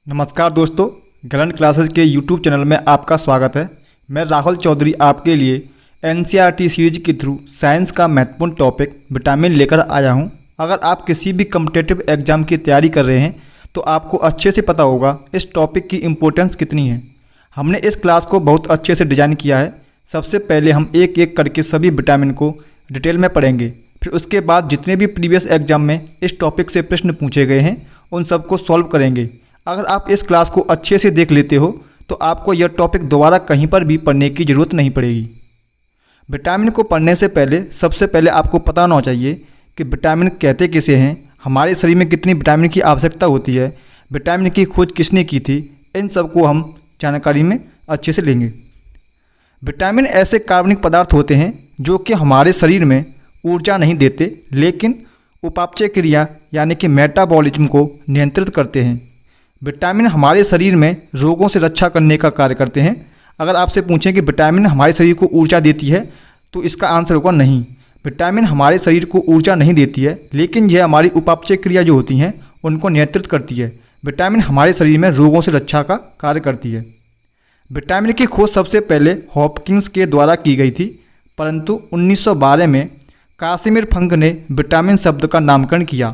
नमस्कार दोस्तों, गलन क्लासेस के यूट्यूब चैनल में आपका स्वागत है। मैं राहुल चौधरी आपके लिए एनसीईआरटी सीरीज के थ्रू साइंस का महत्वपूर्ण टॉपिक विटामिन लेकर आया हूं। अगर आप किसी भी कम्पिटिटिव एग्जाम की तैयारी कर रहे हैं तो आपको अच्छे से पता होगा इस टॉपिक की इम्पोर्टेंस कितनी है। हमने इस क्लास को बहुत अच्छे से डिज़ाइन किया है। सबसे पहले हम एक एक करके सभी विटामिन को डिटेल में पढ़ेंगे, फिर उसके बाद जितने भी प्रीवियस एग्जाम में इस टॉपिक से प्रश्न पूछे गए हैं उन सबको सॉल्व करेंगे। अगर आप इस क्लास को अच्छे से देख लेते हो तो आपको यह टॉपिक दोबारा कहीं पर भी पढ़ने की ज़रूरत नहीं पड़ेगी। विटामिन को पढ़ने से पहले सबसे पहले आपको पता होना चाहिए कि विटामिन कहते किसे हैं, हमारे शरीर में कितनी विटामिन की आवश्यकता होती है, विटामिन की खोज किसने की थी, इन सब को हम जानकारी में अच्छे से लेंगे। विटामिन ऐसे कार्बनिक पदार्थ होते हैं जो कि हमारे शरीर में ऊर्जा नहीं देते, लेकिन उपापचय क्रिया यानी कि मेटाबॉलिज्म को नियंत्रित करते हैं। विटामिन हमारे शरीर में रोगों से रक्षा करने का कार्य करते हैं। अगर आपसे पूछें कि विटामिन हमारे शरीर को ऊर्जा देती है तो इसका आंसर होगा नहीं। विटामिन हमारे शरीर को ऊर्जा नहीं देती है, लेकिन यह हमारी उपापचय क्रिया जो होती हैं उनको नियंत्रित करती है। विटामिन हमारे शरीर में रोगों से रक्षा का कार्य करती है। विटामिन की खोज सबसे पहले हॉपकिंस के द्वारा की गई थी, परंतु 1912 में कासिमिर फंक ने विटामिन शब्द का नामकरण किया,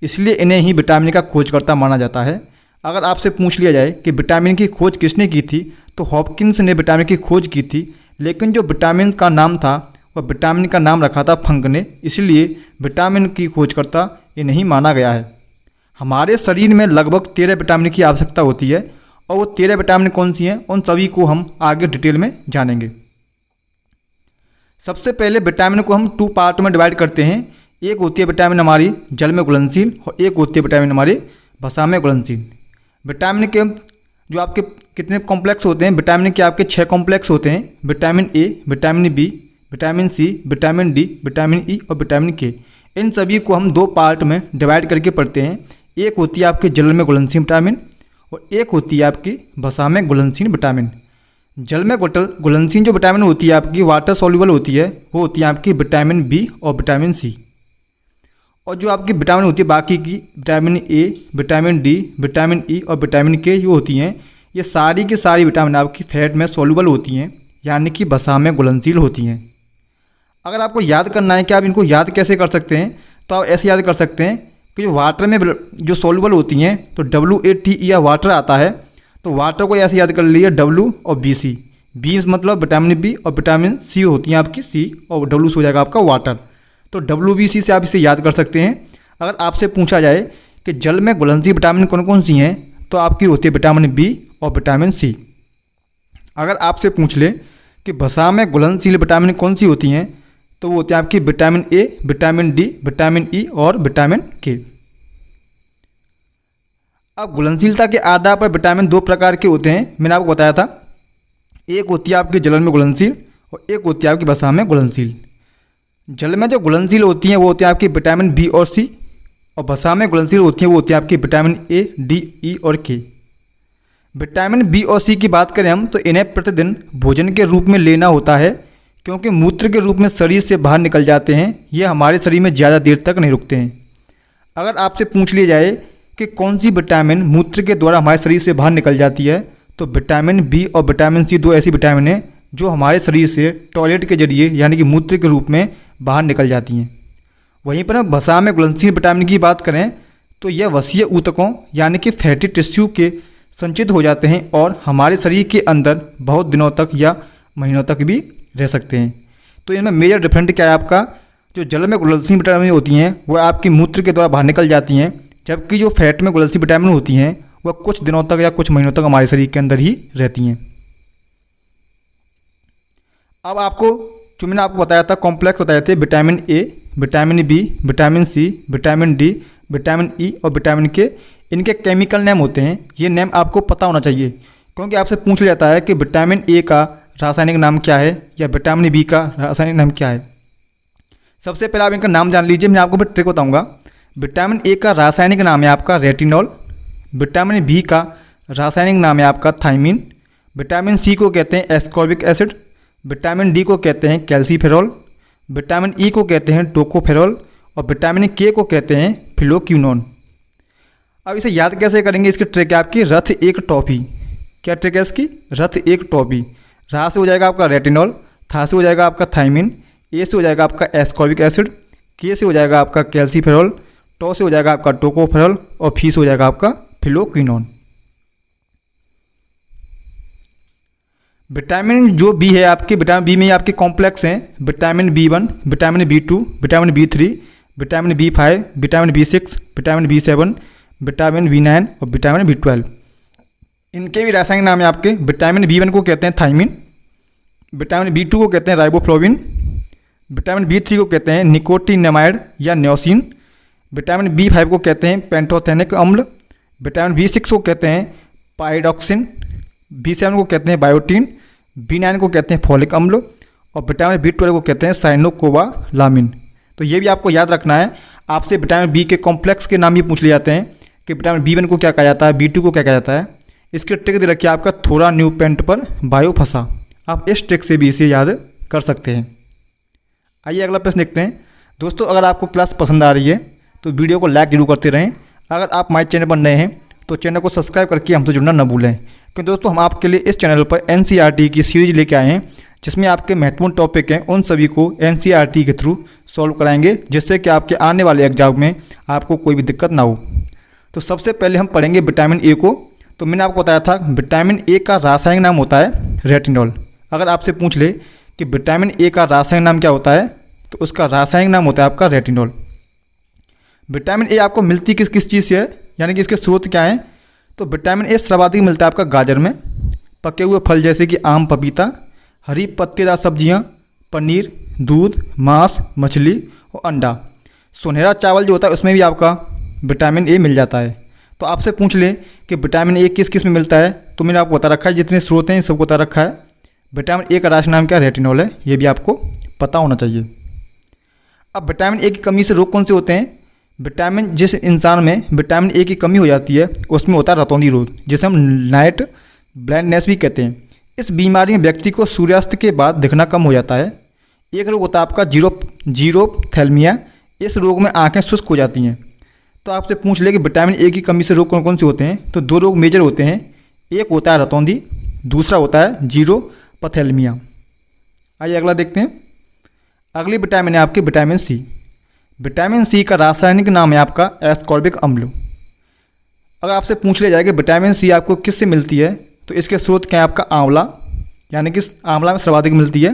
इसलिए इन्हें ही विटामिन का खोजकर्ता माना जाता है। अगर आपसे पूछ लिया जाए कि विटामिन की खोज किसने की थी तो हॉपकिंस ने विटामिन की खोज की थी, लेकिन जो विटामिन का नाम था वह विटामिन का नाम रखा था फंक ने, इसलिए विटामिन की खोजकर्ता ये नहीं माना गया है। हमारे शरीर में लगभग 13 विटामिन की आवश्यकता होती है और वो 13 विटामिन कौन सी हैं उन सभी को हम आगे डिटेल में जानेंगे। सबसे पहले विटामिन को हम 2 पार्ट में डिवाइड करते हैं। एक होती है विटामिन हमारी जल में घुलनशील और एक होती है विटामिन हमारे वसा में घुलनशील। विटामिन के जो आपके कितने कॉम्प्लेक्स होते हैं, विटामिन के आपके 6 कॉम्प्लेक्स होते हैं। Vitamin A, vitamin B, vitamin C, vitamin D, vitamin E और विटामिन के। इन सभी को हम 2 पार्ट में डिवाइड करके पढ़ते हैं। एक होती है आपके जल में घुलनशील विटामिन और एक होती है आपकी वसा में घुलनशील विटामिन। जल में घुलनशील जो विटामिन होती है आपकी वाटर सॉल्युबल होती है, वो होती है आपकी विटामिन बी और विटामिन सी। और जो आपकी विटामिन होती है बाकी की vitamin A, vitamin D, vitamin E और विटामिन के जो होती हैं, ये सारी की सारी विटामिन आपकी फैट में सॉल्युबल होती हैं, यानी कि वसा में घुलनशील होती हैं। अगर आपको याद करना है कि आप इनको याद कैसे कर सकते हैं, तो आप ऐसे याद कर सकते हैं कि जो वाटर में जो सॉल्युबल होती हैं तो WATE या वाटर आता है, तो वाटर को ऐसे याद कर लीजिए W और BC। बी मतलब विटामिन बी और विटामिन सी होती हैं आपकी सी, और W हो जाएगा आपका वाटर। तो WBC से आप इसे याद कर सकते हैं। अगर आपसे पूछा जाए कि जल में घुलनशील विटामिन कौन कौन सी हैं, तो आपकी होती है विटामिन बी और विटामिन सी। अगर आपसे पूछ ले कि वसा में घुलनशील विटामिन कौन सी होती हैं, तो वो होती है आपकी vitamin A, vitamin D, vitamin E और विटामिन के। अब घुलनशीलता के आधार पर विटामिन 2 प्रकार के होते हैं, मैंने आपको बताया था। एक होती है आपकी जल में घुलनशील और एक होती है आपकी वसा में घुलनशील। जल में जो घुलनशील होती हैं वो होती है आपकी विटामिन बी और सी, और वसा में घुलनशील होती हैं वो होती है आपकी विटामिन ए, डी, ई और के। विटामिन बी और सी की बात करें हम तो इन्हें प्रतिदिन भोजन के रूप में लेना होता है, क्योंकि मूत्र के रूप में शरीर से बाहर निकल जाते हैं। ये हमारे शरीर में ज़्यादा देर तक नहीं रुकते हैं। अगर आपसे पूछ लिया जाए कि कौन सी विटामिन मूत्र के द्वारा हमारे शरीर से बाहर निकल जाती है, तो विटामिन बी और विटामिन सी 2 ऐसी विटामिन हैं जो हमारे शरीर से टॉयलेट के जरिए यानी कि मूत्र के रूप में बाहर निकल जाती हैं। वहीं पर हम वसा में घुलनशील विटामिन की बात करें तो यह वसीय ऊतकों यानी कि फैटी टिश्यू के संचित हो जाते हैं और हमारे शरीर के अंदर बहुत दिनों तक या महीनों तक भी रह सकते हैं। तो इनमें मेजर डिफरेंट क्या है आपका, जो जल में घुलनशील विटामिन होती हैं वह आपकी मूत्र के द्वारा बाहर निकल जाती हैं, जबकि जो फैट में घुलनशील विटामिन होती हैं वह कुछ दिनों तक या कुछ महीनों तक हमारे शरीर के अंदर ही रहती हैं। अब आपको जो मैंने आपको बताया था कॉम्प्लेक्स बताए थे, vitamin A, vitamin B, vitamin C, vitamin D, vitamin E और विटामिन के, इनके केमिकल नेम होते हैं। ये नेम आपको पता होना चाहिए, क्योंकि आपसे पूछ लिया जाता है कि विटामिन ए का रासायनिक नाम क्या है या विटामिन बी का रासायनिक नाम क्या है। सबसे पहले आप इनका नाम जान लीजिए, मैं आपको फिर ट्रिक बताऊँगा। विटामिन ए का रासायनिक नाम है आपका रेटिनॉल, विटामिन बी का रासायनिक नाम है आपका थायमिन, विटामिन सी को कहते हैं एस्कॉर्बिक एसिड, विटामिन डी को कहते हैं कैल्सीफेरॉल, विटामिन ई को कहते हैं टोकोफेरॉल और विटामिन के को कहते हैं फिलोक्विनोन। अब इसे याद कैसे करेंगे, इसकी ट्रिक है आपकी रथ एक टॉफ़ी। क्या ट्रिक है इसकी, रथ एक टॉफ़ी। रा से हो जाएगा आपका रेटिनॉल, था से हो जाएगा आपका थायमिन, ए से हो जाएगा आपका एस्कॉर्बिक एसिड, के से हो जाएगा आपका कैल्सीफेरॉल, टो से हो जाएगा आपका टोकोफेरॉल और फी से हो जाएगा आपका फिलोक्विनोन। विटामिन जो बी है आपके, विटामिन बी में आपके कॉम्प्लेक्स हैं vitamin B1, vitamin B2, vitamin B3, vitamin B5, vitamin B6, vitamin B7, vitamin B9 और विटामिन B12। इनके भी रासायनिक नाम है आपके। विटामिन B1 को कहते हैं थायमिन, विटामिन B2 को कहते हैं राइबोफ्लोविन, विटामिन B3 को कहते हैं निकोटिनामाइड या न्योसिन, विटामिन B5 को कहते हैं पेंटोथेनिक अम्ल, विटामिन B6 को कहते हैं पाइरोक्सिन, B7 को कहते हैं बायोटीन, B9 को कहते हैं फॉलिक अम्ल और विटामिन B12 को कहते हैं साइनोकोबालामिन। तो ये भी आपको याद रखना है। आपसे विटामिन बी के कॉम्प्लेक्स के नाम भी पूछ लिए जाते हैं कि विटामिन B1 को क्या कहा जाता है, B2 को क्या कहा जाता है। इसकी ट्रिक दे रखी है आपका थोड़ा न्यू पेंट पर बायो फंसा। आप इस ट्रिक से भी इसे याद कर सकते हैं। आइए अगला प्रश्न देखते हैं। दोस्तों अगर आपको क्लास पसंद आ रही है तो वीडियो को लाइक जरूर करते रहें। अगर आप हमारे चैनल पर नए हैं तो चैनल को सब्सक्राइब करके हमसे जुड़ना न भूलें, क्योंकि दोस्तों हम आपके लिए इस चैनल पर NCERT की सीरीज लेके आए हैं जिसमें आपके महत्वपूर्ण टॉपिक हैं उन सभी को NCERT के थ्रू सॉल्व कराएंगे, जिससे कि आपके आने वाले एग्जाम में आपको कोई भी दिक्कत ना हो। तो सबसे पहले हम पढ़ेंगे विटामिन ए को। तो मैंने आपको बताया था विटामिन ए का रासायनिक नाम होता है रेटिनॉल। अगर आपसे पूछ ले कि विटामिन ए का रासायनिक नाम क्या होता है तो उसका रासायनिक नाम होता है आपका रेटिनॉल। विटामिन ए आपको मिलती किस किस चीज़ से है, यानी कि इसके स्रोत क्या हैं। तो विटामिन ए सर्वाधिक मिलता है आपका गाजर में, पके हुए फल जैसे कि आम, पपीता, हरी पत्तेदार सब्जियां, पनीर, दूध, मांस, मछली और अंडा। सुनहरा चावल जो होता है उसमें भी आपका विटामिन ए मिल जाता है। तो आपसे पूछ लें कि विटामिन ए किस किस में मिलता है, तो मैंने आपको बता रखा है, जितने स्रोत हैं इन सबको बता रखा है। विटामिन ए का रासायनिक नाम क्या, रेटिनॉल है, ये भी आपको पता होना चाहिए। अब विटामिन ए की कमी से रोग कौन से होते हैं। विटामिन जिस इंसान में विटामिन ए की कमी हो जाती है उसमें होता है रतौंधी रोग, जिसे हम नाइट ब्लाइंडनेस भी कहते हैं। इस बीमारी में व्यक्ति को सूर्यास्त के बाद दिखना कम हो जाता है। एक रोग होता है आपका जीरोथैल्मिया। इस रोग में आंखें शुष्क हो जाती हैं। तो आपसे पूछ ले कि विटामिन ए की कमी से रोग कौन कौन से होते हैं, तो दो रोग मेजर होते हैं। एक होता है रतौंधी, दूसरा होता है जीरोपथैल्मिया। आइए अगला देखते हैं। अगली विटामिन है आपकी विटामिन सी। विटामिन सी का रासायनिक नाम है आपका एस्कॉर्बिक अम्ल। अगर आपसे पूछ लिया जाए कि विटामिन सी आपको किससे मिलती है, तो इसके स्रोत क्या है आपका आंवला, यानी कि आंवला में सर्वाधिक मिलती है।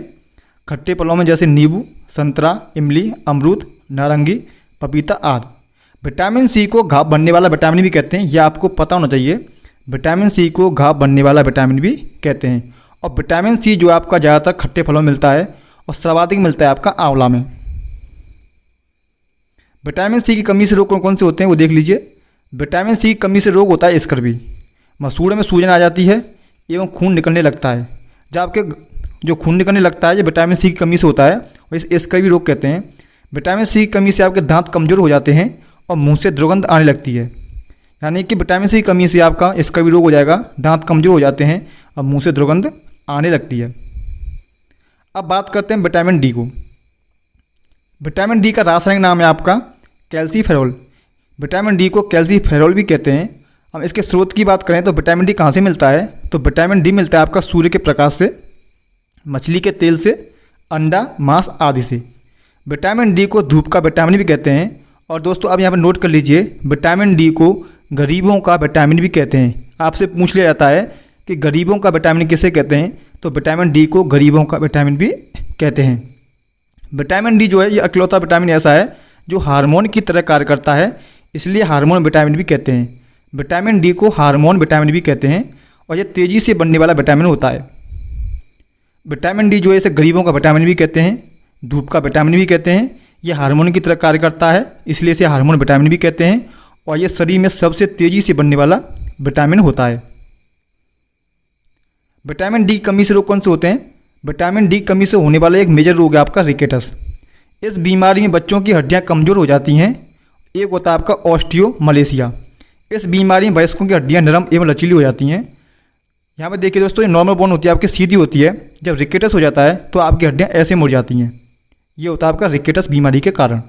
खट्टे फलों में जैसे नींबू, संतरा, इमली, अमरूद, नारंगी, पपीता आदि। विटामिन सी को घाव बनने वाला विटामिन भी कहते हैं, यह आपको पता होना चाहिए। विटामिन सी को घाव बनने वाला विटामिन भी कहते हैं। और विटामिन सी जो आपका ज़्यादातर खट्टे फलों में मिलता है और सर्वाधिक मिलता है आपका आंवला में। विटामिन सी की कमी से रोग कौन कौन से होते हैं वो देख लीजिए। विटामिन सी की कमी से रोग होता है स्कर्वी, मसूड़े में सूजन आ जाती है एवं खून निकलने लगता है। जब आपके जो खून निकलने लगता है ये विटामिन सी की कमी से होता है और इसे स्कर्वी रोग कहते हैं। विटामिन सी की कमी से आपके दांत कमज़ोर हो जाते हैं और मुंह से दुर्गंध आने लगती है। यानी कि विटामिन सी की कमी से आपका स्कर्वी रोग हो जाएगा, दांत कमज़ोर हो जाते हैं और मुँह से दुर्गंध आने लगती है। अब बात करते हैं विटामिन डी को। विटामिन डी का रासायनिक नाम है आपका कैल्सीफेरॉल। विटामिन डी को कैल्सीफेरॉल भी कहते हैं। हम इसके स्रोत की बात करें तो विटामिन डी कहाँ से मिलता है, तो विटामिन डी मिलता है आपका सूर्य के प्रकाश से, मछली के तेल से, अंडा, मांस आदि से। विटामिन डी को धूप का विटामिन भी कहते हैं। और दोस्तों अब यहाँ पर नोट कर लीजिए, विटामिन डी को गरीबों का विटामिन भी कहते हैं। आपसे पूछ लिया जाता है कि गरीबों का विटामिन किसे कहते हैं, तो विटामिन डी को गरीबों का विटामिन भी कहते हैं। विटामिन डी जो है ये अकेलौता विटामिन ऐसा है जो हार्मोन की तरह कार्य करता है, इसलिए हार्मोन विटामिन भी कहते हैं। विटामिन डी को हार्मोन विटामिन भी कहते हैं और ये तेज़ी से बनने वाला विटामिन होता है। विटामिन डी जो है इसे गरीबों का विटामिन भी कहते हैं, धूप का विटामिन भी कहते हैं। ये हार्मोन की तरह कार्य करता है, इसलिए इसे हार्मोन विटामिन भी कहते हैं और ये शरीर में सबसे तेज़ी से बनने वाला विटामिन होता है। विटामिन डी कमी से रोग कौन से होते हैं। विटामिन डी कमी से होने वाला एक मेजर रोग है आपका रिकेटस। इस बीमारी में बच्चों की हड्डियां कमज़ोर हो जाती हैं। एक होता है आपका ऑस्टियोमलेशिया। इस बीमारी में वयस्कों की हड्डियां नरम एवं लचीली हो जाती हैं। यहाँ पर देखिए दोस्तों, ये नॉर्मल बोन होती है आपकी सीधी होती है। जब रिकेटस हो जाता है तो आपकी हड्डियां ऐसे मुड़ जाती हैं। ये होता है आपका रिकेटस बीमारी के कारण।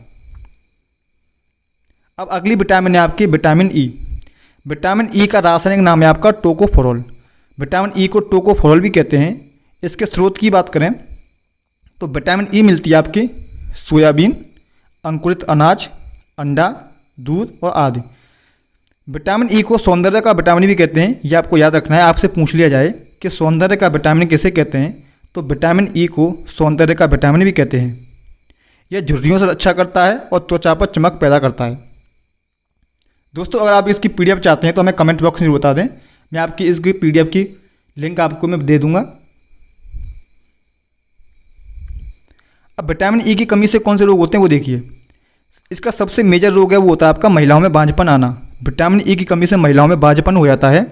अब अगली विटामिन है आपकी विटामिन ई। विटामिन ई का रासायनिक नाम है आपका टोकोफेरोल। विटामिन ई को टोकोफेरोल भी कहते हैं। इसके स्रोत की बात करें तो विटामिन ई मिलती है आपकी सोयाबीन, अंकुरित अनाज, अंडा, दूध और आदि। विटामिन ई को सौंदर्य का विटामिन भी कहते हैं। ये आपको याद रखना है, आपसे पूछ लिया जाए कि सौंदर्य का विटामिन किसे कहते हैं, तो विटामिन ई को सौंदर्य का विटामिन भी कहते हैं। यह झुर्रियों से रक्षा करता है और त्वचा पर चमक पैदा करता है। दोस्तों, अगर आप इसकी पीडीएफ चाहते हैं तो हमें कमेंट बॉक्स में बता दें, मैं आपकी इसकी पीडीएफ की लिंक आपको मैं दे दूंगा। अब विटामिन ई की कमी से कौन से रोग होते हैं वो देखिए। इसका सबसे मेजर रोग है वो होता है आपका महिलाओं में बांझपन आना। विटामिन ई की कमी से महिलाओं में बांझपन हो जाता है,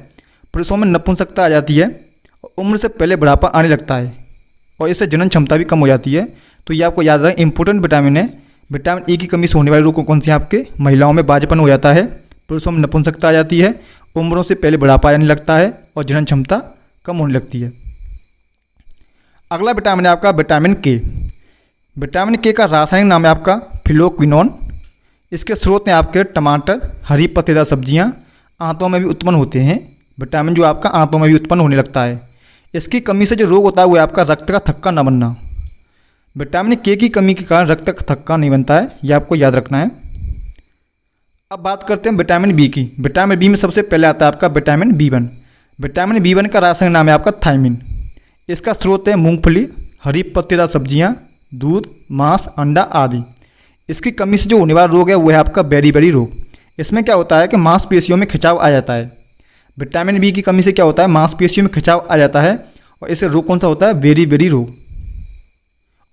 पुरुषों में नपुंसकता आ जाती है और उम्र से पहले बुढ़ापा आने लगता है और इससे जनन क्षमता भी कम हो जाती है। तो ये आपको याद रखें, इंपॉर्टेंट विटामिन है। विटामिन ई की कमी से होने वाले रोग कौन से हैं आपके? महिलाओं में बांझपन हो जाता है, पुरुषों में नपुंसकता आ जाती है, उम्रों से पहले बुढ़ापा आने लगता है और जनन क्षमता कम होने लगती है। अगला विटामिन है आपका विटामिन के। विटामिन के का रासायनिक नाम है आपका फिलोक्विनोन। इसके स्रोत हैं आपके टमाटर, हरी पत्तेदार सब्जियां, आंतों में भी उत्पन्न होते हैं। विटामिन जो आपका आंतों में भी उत्पन्न होने लगता है। इसकी कमी से जो रोग होता है वो है आपका रक्त का थक्का न बनना। विटामिन के की कमी के कारण रक्त का थक्का नहीं बनता है, ये आपको याद रखना है। अब बात करते हैं विटामिन बी की। विटामिन बी में सबसे पहले आता है आपका विटामिन बी1। विटामिन बी1 का रासायनिक नाम है आपका थायमिन। इसका स्रोत है मूंगफली, हरी पत्तेदार सब्जियां, दूध, मांस, अंडा आदि। इसकी कमी से जो होने वाला रोग है वो है आपका बेरी रोग। इसमें क्या होता है कि मांसपेशियों में खिंचाव आ जाता है। विटामिन बी की कमी से क्या होता है? मांसपेशियों में खिंचाव आ जाता है और इससे रोग कौन सा होता है? बेरी रोग।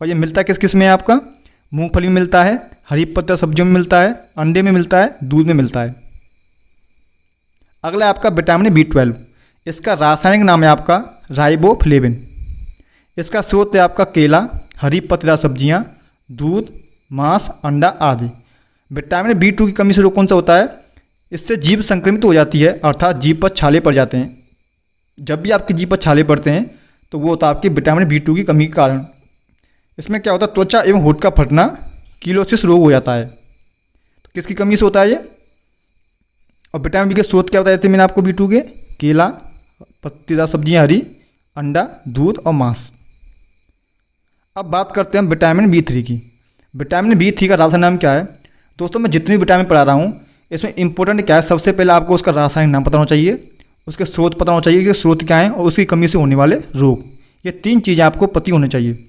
और ये मिलता किस किस में है आपका? मूंगफली में मिलता है, हरी पत्तेदार सब्जियों में मिलता है, अंडे में मिलता है, दूध में मिलता है। अगला है आपका विटामिन बी12। इसका रासायनिक नाम है आपका राइबोफ्लेविन। इसका स्रोत है आपका केला, हरी पत्तेदार सब्जियां, दूध, मांस, अंडा आदि। विटामिन बी2 की कमी से रोग कौन सा होता है? इससे जीभ संक्रमित हो जाती है, अर्थात जीभ पर छाले पड़ जाते हैं। जब भी आपकी जीभ पर छाले पड़ते हैं तो वो होता है आपकी विटामिन बी2 की कमी के कारण। इसमें क्या होता है? त्वचा एवं होंठ का फटना, कीलोसिस रोग हो जाता है। तो किसकी कमी से होता है ये? और विटामिन बी के स्रोत क्या बताए थे मैंने आपको बी2 के? केला, पत्तेदार सब्जियां हरी, अंडा, दूध और मांस। अब बात करते हैं विटामिन बी3 की। विटामिन बी3 का रासायनिक नाम क्या है? दोस्तों, मैं जितनी विटामिन पढ़ा रहा हूँ इसमें इंपॉर्टेंट क्या है? सबसे पहले आपको उसका रासायनिक नाम पता होना चाहिए, उसके स्रोत पता होना चाहिए कि स्रोत क्या है और उसकी कमी से होने वाले रोग। ये 3 चीज़ें आपको पता होनी चाहिए।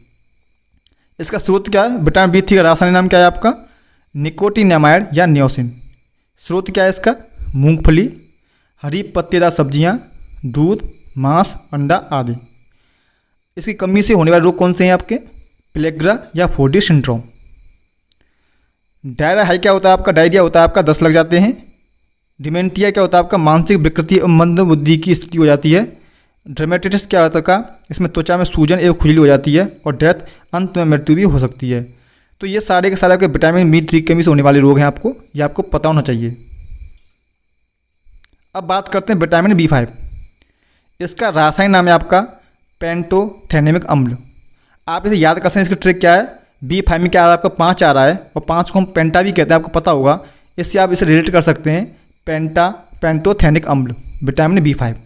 इसका स्रोत क्या है? विटामिन बी3 का रासायनिक नाम क्या है आपका? निकोटिनामाइड या नियोसिन। स्रोत क्या है इसका? मूंगफली, हरी पत्तेदार सब्जियां, दूध, मांस, अंडा आदि। इसकी कमी से होने वाले रोग कौन से हैं आपके? प्लेग्रा या फोर्डी सिंड्रोम। डायरिया है क्या होता है आपका? डायरिया होता है आपका 10 लग जाते हैं। डिमेंटिया क्या होता है आपका? मानसिक विकृति और मंद बुद्धि की स्थिति हो जाती है। ड्रामेटाइटिस क्या होता है का? इसमें त्वचा में सूजन एवं खुजली हो जाती है और डेथ, अंत में मृत्यु भी हो सकती है। तो ये सारे के सारे आपके विटामिन बी3 की कमी से होने वाले रोग हैं, आपको ये आपको पता होना चाहिए। अब बात करते हैं विटामिन बी5। इसका रासायनिक नाम है आपका पेंटोथेनेमिक अम्ल। आप इसे याद कर सकते हैं। इसकी ट्रिक क्या है? बी5 में क्या आ रहा है आपका? 5 आ रहा है और 5 को हम पेंटा भी कहते हैं, आपको पता होगा। इससे आप इसे रिलेट कर सकते हैं पेंटोथेनिक अम्ल, विटामिन बी5।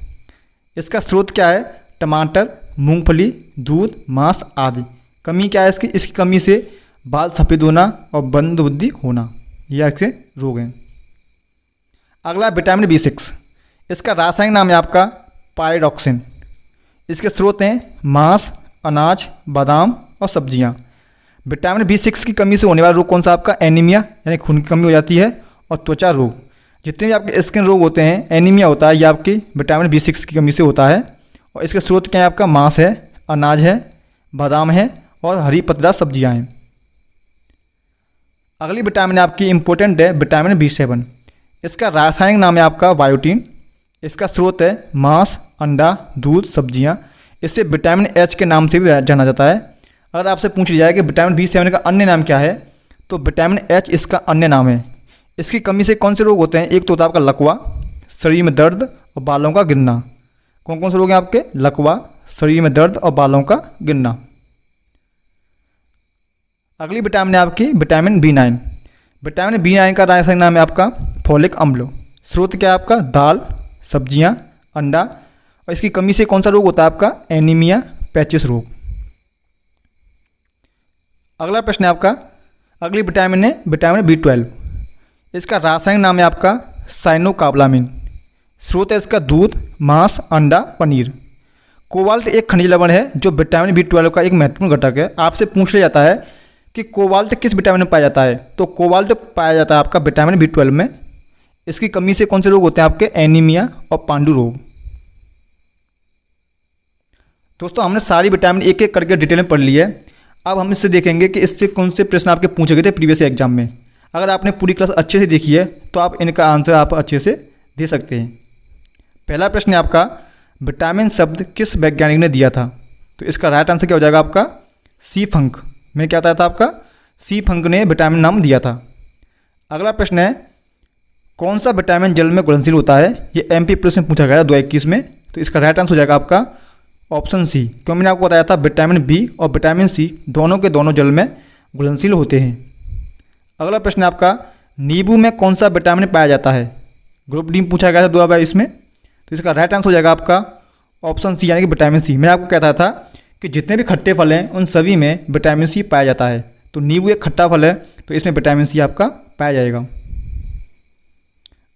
इसका स्रोत क्या है? टमाटर, मूंगफली, दूध, मांस आदि। कमी क्या है इसकी? इसकी कमी से बाल सफ़ेद होना और मंद बुद्धि होना, यह ऐसे रोग हैं। अगला विटामिन बी6। इसका रासायनिक नाम है आपका पायरोक्सिन। इसके स्रोत हैं मांस, अनाज, बादाम और सब्जियां। विटामिन बी6 की कमी से होने वाला रोग कौन सा आपका? एनीमिया यानी खून की कमी हो जाती है और त्वचा रोग। जितने भी आपके स्किन रोग होते हैं, एनीमिया होता है, ये आपकी विटामिन बी6 की कमी से होता है। और इसके स्रोत क्या है आपका? मांस है, अनाज है, बादाम है और हरी पत्तेदार सब्जियां हैं। अगली विटामिन आपकी इंपॉर्टेंट है विटामिन बी7। इसका रासायनिक नाम है आपका बायोटीन। इसका स्रोत है मांस, अंडा, दूध, सब्जियां। इसे विटामिन एच के नाम से भी जाना जाता है। अगर आपसे पूछ लिया जाए कि विटामिन बी7 का अन्य नाम क्या है, तो विटामिन एच इसका अन्य नाम है। इसकी कमी से कौन से रोग होते हैं? एक तो होता है आपका लकवा, शरीर में दर्द और बालों का गिरना। कौन कौन से रोग हैं आपके? लकवा, शरीर में दर्द और बालों का गिरना। अगली विटामिन है आपकी विटामिन बी9। विटामिन बी9 का रासायनिक नाम है आपका फोलिक अम्ल। स्रोत क्या है आपका? दाल, सब्जियां, अंडा। और इसकी कमी से कौन सा रोग होता है आपका? एनीमिया, पैचिस रोग। अगला प्रश्न है आपका, अगली विटामिन है विटामिन B12। इसका रासायनिक नाम है आपका साइनोकाबलामिन। स्रोत है इसका दूध, मांस, अंडा, पनीर। कोबाल्ट एक खनिज लवण है जो विटामिन B12 का एक महत्वपूर्ण घटक है। आपसे पूछ लिया जाता है कि कोबाल्ट किस विटामिन में पाया जाता है, तो कोबाल्ट पाया जाता है आपका विटामिन B12 में। इसकी कमी से कौन से रोग होते हैं आपके? एनीमिया और पांडु रोग। दोस्तों हमने सारी विटामिन एक एक करके डिटेल में पढ़ ली है। अब हम इससे देखेंगे कि इससे कौन से प्रश्न आपके पूछे गए थे प्रीवियस एग्जाम में। अगर आपने पूरी क्लास अच्छे से देखी है तो आप इनका आंसर आप अच्छे से दे सकते हैं। पहला प्रश्न है आपका, विटामिन शब्द किस वैज्ञानिक ने दिया था? तो इसका राइट आंसर क्या हो जाएगा आपका? सी फंक। मैं क्या बताया था आपका? सी फंक ने विटामिन नाम दिया था। अगला प्रश्न है, कौन सा विटामिन जल में घुलनशील होता है? ये MP प्रश्न में पूछा गया था 2021 में। तो इसका राइट आंसर हो जाएगा आपका ऑप्शन सी। क्यों मैंने आपको बताया था विटामिन B और विटामिन C दोनों के दोनों जल में घुलनशील होते हैं। अगला प्रश्न है आपका, नींबू में कौन सा विटामिन पाया जाता है? ग्रुप डी में पूछा गया था 2022 में। तो इसका राइट आंसर हो जाएगा आपका ऑप्शन सी यानी कि विटामिन C। मैंने आपको कहता था कि जितने भी खट्टे फल हैं उन सभी में विटामिन C पाया जाता है। तो नींबू एक खट्टा फल है तो इसमें विटामिन C आपका पाया जाएगा।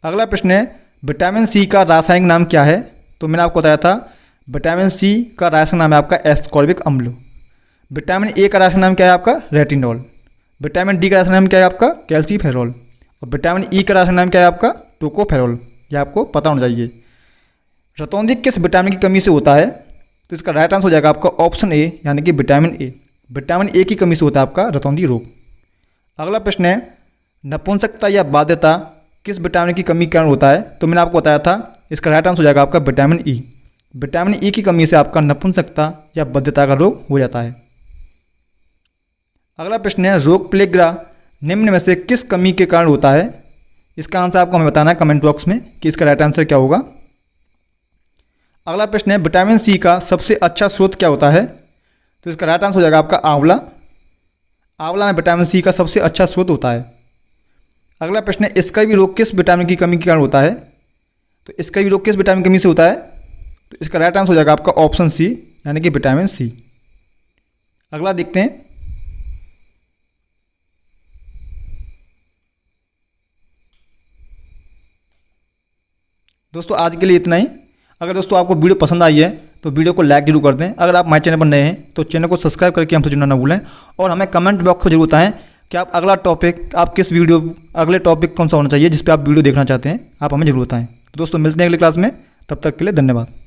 अगला प्रश्न है, विटामिन C का रासायनिक नाम क्या है? तो मैंने आपको बताया था विटामिन C का रासायनिक नाम है आपका एस्कॉर्बिक अम्ल। विटामिन A का रासायनिक नाम क्या है आपका? रेटिनॉल। विटामिन D का रासायनिक नाम क्या है आपका? कैल्सीफेरॉल। और विटामिन E का रासायनिक नाम क्या है आपका? टोकोफेरॉल। ये आपको पता होना चाहिए। रतौंधी किस विटामिन की कमी से होता है? तो इसका राइट आंसर हो जाएगा आपका ऑप्शन ए यानी कि विटामिन A। विटामिन A की कमी से होता है आपका रतौंधी रोग। अगला प्रश्न है, नपुंसकता या बाध्यता किस विटामिन की कमी के कारण होता है? तो मैंने आपको बताया था इसका राइट आंसर हो जाएगा आपका विटामिन E। विटामिन E की कमी से आपका नपुंसकता या बाध्यता का रोग हो जाता है। अगला प्रश्न है, रोग प्लेग्रा निम्न में से किस कमी के कारण होता है? इसका आंसर आपको हमें बताना है कमेंट बॉक्स में कि इसका राइट आंसर क्या होगा। अगला प्रश्न है, विटामिन C का सबसे अच्छा स्रोत क्या होता है? तो इसका राइट आंसर हो जाएगा आपका आंवला। आंवला में विटामिन C का सबसे अच्छा स्रोत होता है। अगला प्रश्न है, इसका भी रोग किस विटामिन की कमी के कारण होता है? तो इसका भी रोग किस विटामिन की कमी से होता है? तो इसका राइट आंसर हो जाएगा आपका ऑप्शन सी यानी कि विटामिन C। अगला देखते हैं, दोस्तों आज के लिए इतना ही। अगर दोस्तों आपको वीडियो पसंद आई है तो वीडियो को लाइक जरूर कर दें। अगर आप हमारे चैनल पर नए हैं तो चैनल को सब्सक्राइब करके हमसे जुड़ना ना भूलें। और हमें कमेंट बॉक्स में जरूर बताएं कि आप अगला टॉपिक आप किस वीडियो अगले टॉपिक कौन सा होना चाहिए जिस पे आप वीडियो देखना चाहते हैं, आप हमें जरूर बताएं। तो दोस्तों मिलते हैं अगली क्लास में, तब तक के लिए धन्यवाद।